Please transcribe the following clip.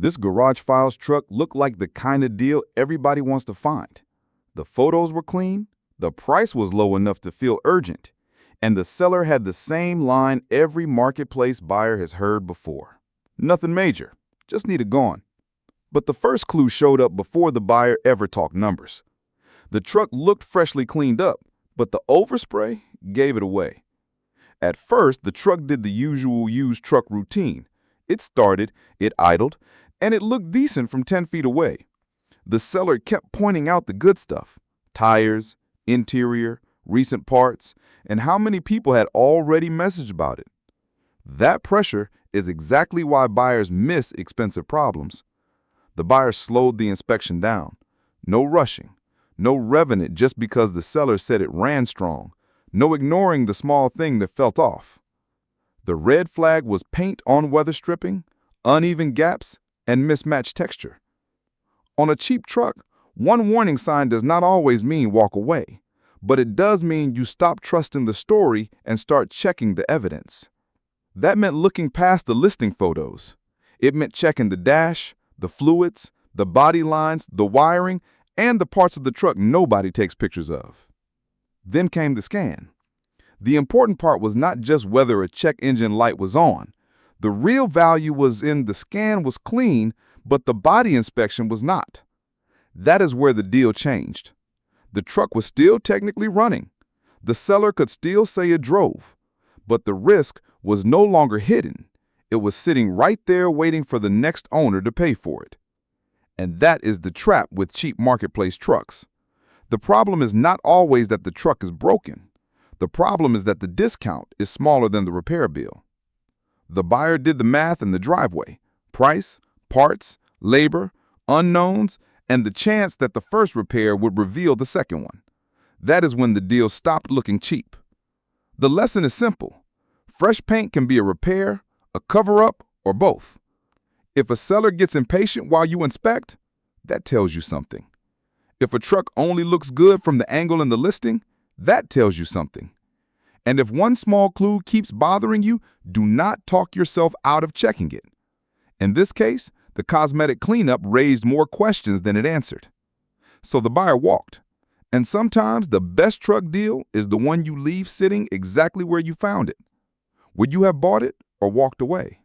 This Garage Files truck looked like the kind of deal everybody wants to find. The photos were clean, the price was low enough to feel urgent, and the seller had the same line every marketplace buyer has heard before. Nothing major, just need it gone. But the first clue showed up before the buyer ever talked numbers. The truck looked freshly cleaned up, but the overspray gave it away. At first, the truck did the usual used truck routine. It started, it idled, and it looked decent from 10 feet away. The seller kept pointing out the good stuff: tires, interior, recent parts, and how many people had already messaged about it. That pressure is exactly why buyers miss expensive problems. The buyer slowed the inspection down. No rushing, no revving it just because the seller said it ran strong, no ignoring the small thing that felt off. The red flag was paint on weather stripping, uneven gaps, and mismatched texture. On a cheap truck, one warning sign does not always mean walk away, but it does mean you stop trusting the story and start checking the evidence. That meant looking past the listing photos. It meant checking the dash, the fluids, the body lines, the wiring, and the parts of the truck nobody takes pictures of. Then came the scan. The important part was not just whether a check engine light was on. The real value was in the scan was clean, but the body inspection was not. That is where the deal changed. The truck was still technically running. The seller could still say it drove, but the risk was no longer hidden. It was sitting right there waiting for the next owner to pay for it. And that is the trap with cheap marketplace trucks. The problem is not always that the truck is broken. The problem is that the discount is smaller than the repair bill. The buyer did the math in the driveway: price, parts, labor, unknowns, and the chance that the first repair would reveal the second one. That is when the deal stopped looking cheap. The lesson is simple. Fresh paint can be a repair, a cover-up, or both. If a seller gets impatient while you inspect, that tells you something. If a truck only looks good from the angle in the listing, that tells you something. And if one small clue keeps bothering you, do not talk yourself out of checking it. In this case, the cosmetic cleanup raised more questions than it answered. So the buyer walked. And sometimes the best truck deal is the one you leave sitting exactly where you found it. Would you have bought it or walked away?